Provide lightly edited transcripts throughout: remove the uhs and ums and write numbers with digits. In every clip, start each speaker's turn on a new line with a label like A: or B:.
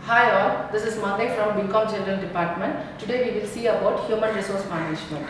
A: Hi all, this is Mangai from BCom General Department. Today we will see about human resource management.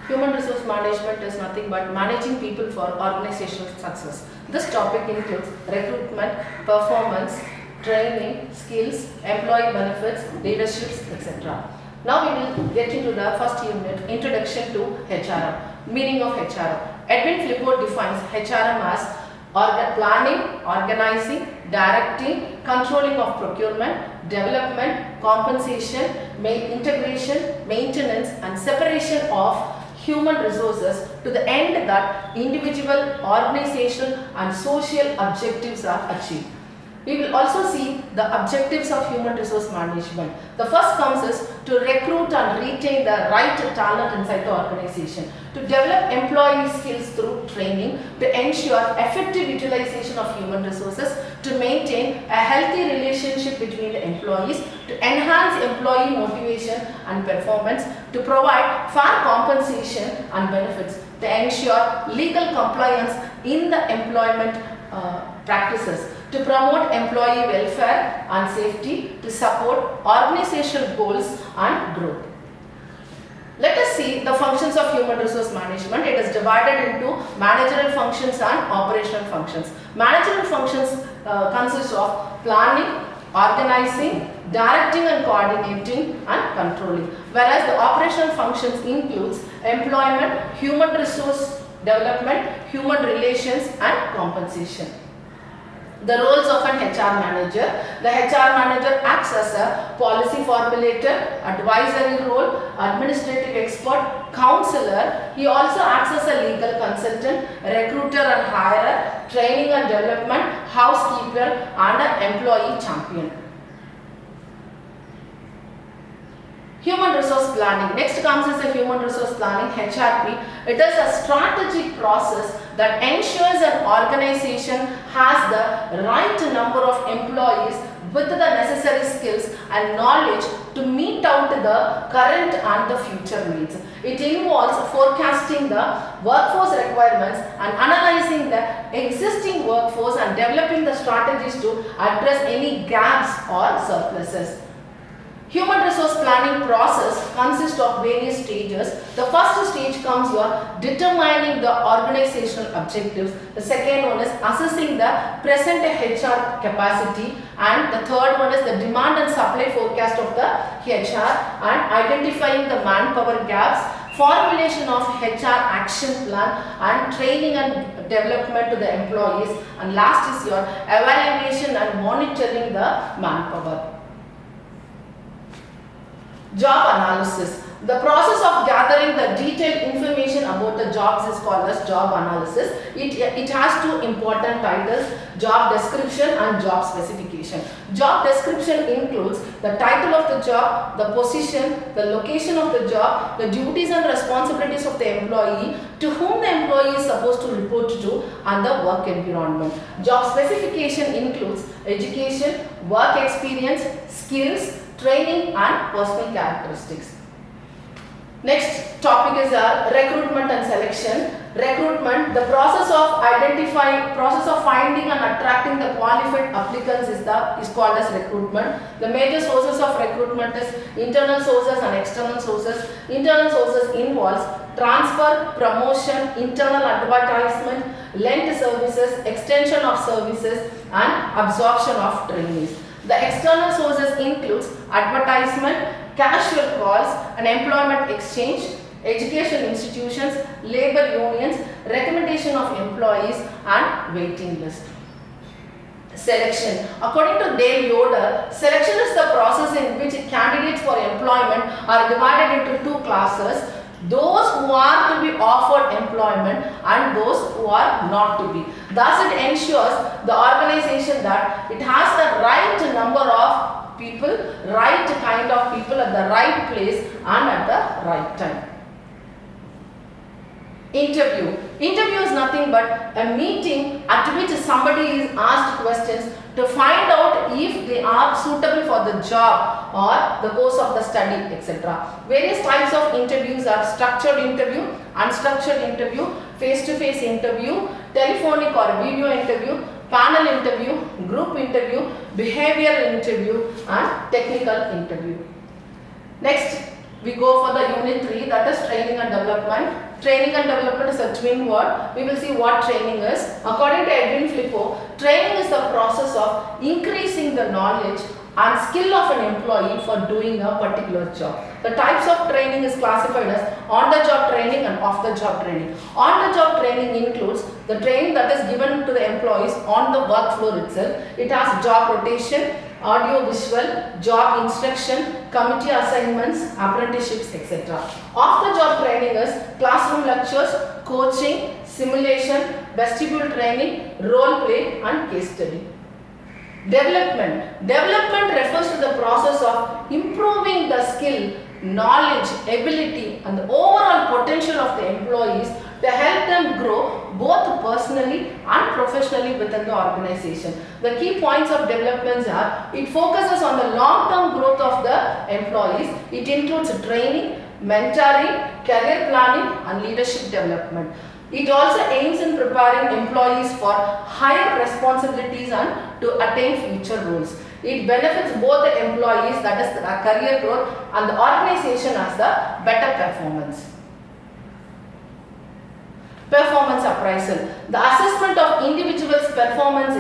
A: Human resource management is nothing but managing people for organizational success. This topic includes recruitment, performance, training, skills, employee benefits, leaderships, etc. Now we will get into the first unit, Introduction to HRM. Meaning of HRM. Edwin Flippo defines HRM as planning, organizing, directing, controlling of procurement, development, compensation, integration, maintenance and separation of human resources to the end that individual, organizational and social objectives are achieved. We will also see the objectives of human resource management. The first comes is to recruit and retain the right talent inside the organization, to develop employee skills through training, to ensure effective utilization of human resources, to maintain a healthy relationship between the employees, to enhance employee motivation and performance, to provide fair compensation and benefits, to ensure legal compliance in the employment practices, to promote employee welfare and safety, to support organizational goals and growth. Let us see the functions of human resource management. It is divided into managerial functions and operational functions. Managerial functions consist of planning, organizing, directing and coordinating and controlling. Whereas the operational functions includes employment, human resource development, human relations and compensation. The roles of an HR manager. The HR manager acts as a policy formulator, advisory role, administrative expert, counselor. He also acts as a legal consultant, recruiter and hirer, training and development, housekeeper and an employee champion. Human resource planning. Next comes is the human resource planning, HRP. It is a strategic process that ensures an organization has the right number of employees with the necessary skills and knowledge to meet out the current and the future needs. It involves forecasting the workforce requirements and analyzing the existing workforce and developing the strategies to address any gaps or surpluses. Human resource planning process consists of various stages. The first stage comes your determining the organizational objectives. The second one is assessing the present HR capacity, and the third one is the demand and supply forecast of the HR and identifying the manpower gaps, formulation of HR action plan and training and development to the employees, and last is your evaluation and monitoring the manpower. Job analysis. The process of gathering the detailed information about the jobs is called as job analysis. It has two important titles, job description and job specification. Job description includes the title of the job, the position, the location of the job, the duties and responsibilities of the employee, to whom the employee is supposed to report to, and the work environment. Job specification includes education, work experience, skills, training and personal characteristics. Next topic is recruitment and selection. Recruitment, the process of finding and attracting the qualified applicants is called as recruitment. The major sources of recruitment is internal sources and external sources. Internal sources involves transfer, promotion, internal advertisement, lent services, extension of services and absorption of trainees. The external sources includes advertisement, casual calls, an employment exchange, education institutions, labor unions, recommendation of employees and waiting list. Selection. According to Dale Yoder, selection is the process in which candidates for employment are divided into two classes: those who are to be offered employment and those who are not to be. Thus, it ensures the organization that it has the right number of people, right kind of people at the right place and at the right time. Interview. Interview is nothing but a meeting at which somebody is asked questions to find out if they are suitable for the job or the course of the study, etc. Various types of interviews are structured interview, unstructured interview, face-to-face interview, telephonic or video interview, panel interview, group interview, behavioral interview and technical interview. Next, we go for the unit 3, that is training and development. Training and development is a twin word. We will see what training is. According to Edwin Flippo, training is the process of increasing the knowledge and skill of an employee for doing a particular job. The types of training is classified as on-the-job training and off-the-job training. On-the-job training includes the training that is given to the employees on the work floor itself. It has job rotation, audio visual, job instruction, committee assignments, apprenticeships, etc. Off-the-job training is classroom lectures, coaching, simulation, vestibule training, role play and case study. Development. Development refers to the process of improving the skill, knowledge, ability and the overall potential of the employees to help them grow both personally and professionally within the organization. The key points of developments are, it focuses on the long-term growth of the employees. It includes training, mentoring, career planning and leadership development. It also aims in preparing employees for higher responsibilities and to attain future roles. It benefits both the employees, that is the career growth, and the organization as the better performance. Performance appraisal. The assessment of individuals' performance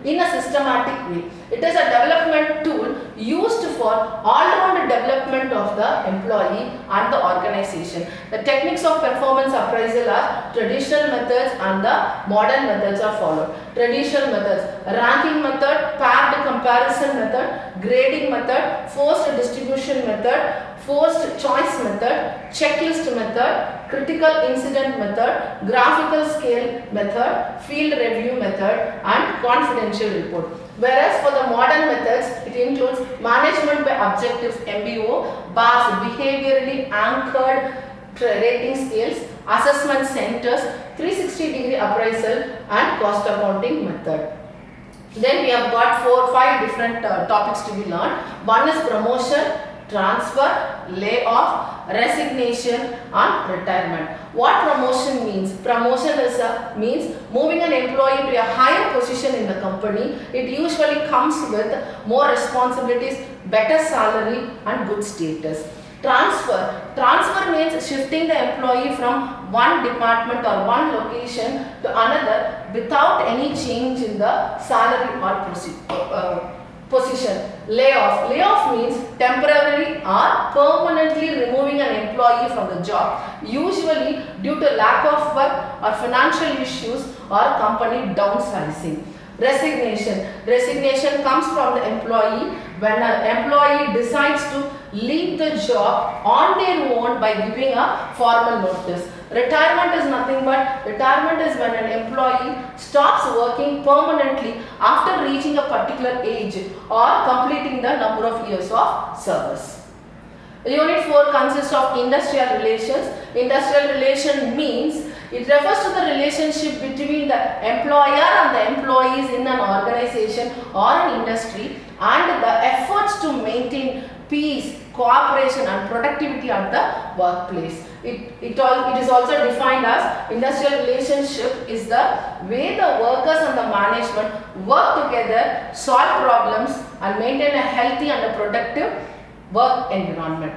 A: in a systematic way. It is a development tool used for all-round development of the employee and the organization. The techniques of performance appraisal are traditional methods and the modern methods are followed. Traditional methods: ranking method, paired comparison method, grading method, forced distribution method, forced choice method, checklist method, critical incident method, graphical scale method, field review method and confidential report. Whereas for the modern methods, it includes management by objectives MBO, BARS, behaviorally anchored rating scales, assessment centers, 360-degree appraisal and cost accounting method. Then we have got 5 different topics to be learned. One is promotion, transfer, layoff, resignation and retirement. What promotion means? Promotion means moving an employee to a higher position in the company. It usually comes with more responsibilities, better salary and good status. Transfer means shifting the employee from one department or one location to another without any change in the salary or position. Layoff means temporarily or permanently removing an employee from the job, usually due to lack of work or financial issues or company downsizing. Resignation comes from the employee when an employee decides to leave the job on their own by giving a formal notice. Retirement is nothing but, retirement is when an employee stops working permanently after reaching a particular age or completing the number of years of service. Unit 4 consists of industrial relations. Industrial relation means it refers to the relationship between the employer and the employees in an organization or an industry and the efforts to maintain peace, cooperation and productivity at the workplace. It is also defined as industrial relationship is the way the workers and the management work together, solve problems and maintain a healthy and a productive work environment.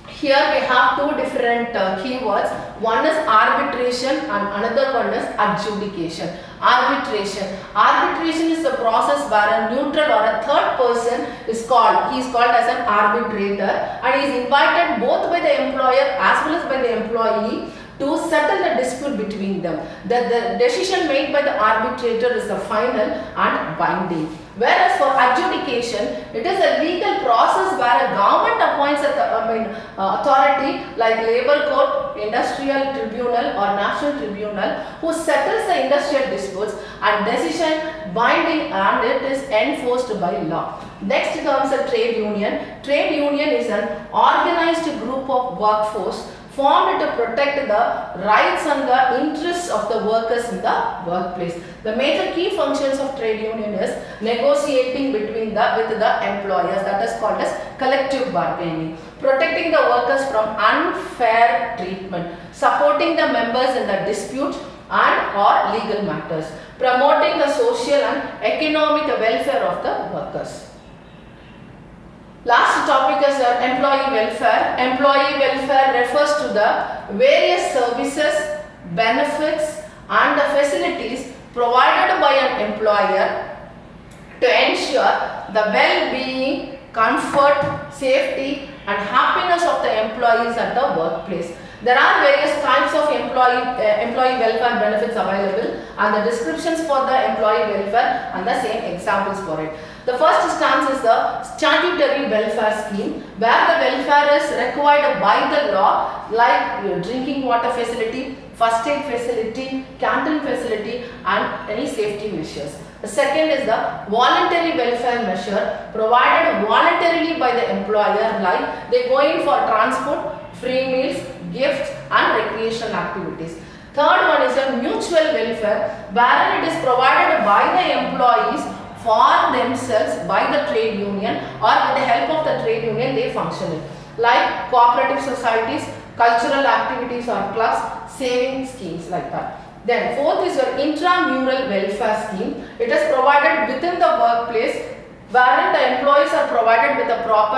A: Here we have 2 different keywords. One is arbitration and another one is adjudication. Arbitration is the process where a neutral or a third person is called. He is called as an arbitrator and he is invited both by the employer as well as by the employee to settle the dispute between them. The decision made by the arbitrator is the final and binding. Whereas for adjudication, it is a legal process where a government appoints authority like labor court, industrial tribunal or national tribunal who settles the industrial disputes and decision binding and it is enforced by law. Next comes a trade union. Trade union is an organized group of workforce formed to protect the rights and the interests of the workers in the workplace. The major key functions of trade union is negotiating with the employers, that is called as collective bargaining, protecting the workers from unfair treatment, supporting the members in the dispute, and or legal matters, promoting the social and economic welfare of the workers. Last topic is employee welfare. Employee welfare refers to the various services, benefits and the facilities provided by an employer to ensure the well-being, comfort, safety and happiness of the employees at the workplace. There are various types of employee welfare benefits available and the descriptions for the employee welfare and the same examples for it. The first stance is the statutory welfare scheme, where the welfare is required by the law, like drinking water facility, first aid facility, canteen facility and any safety measures. The second is the voluntary welfare measure provided voluntarily by the employer, like they go in for transport, free meals, gifts and recreational activities. Third one is a mutual welfare, wherein it is provided by the employees for themselves by the trade union or with the help of the trade union they function in, like cooperative societies, cultural activities or clubs, saving schemes like that. Then fourth is your intramural welfare scheme. It is provided within the workplace, wherein the employees are provided with a proper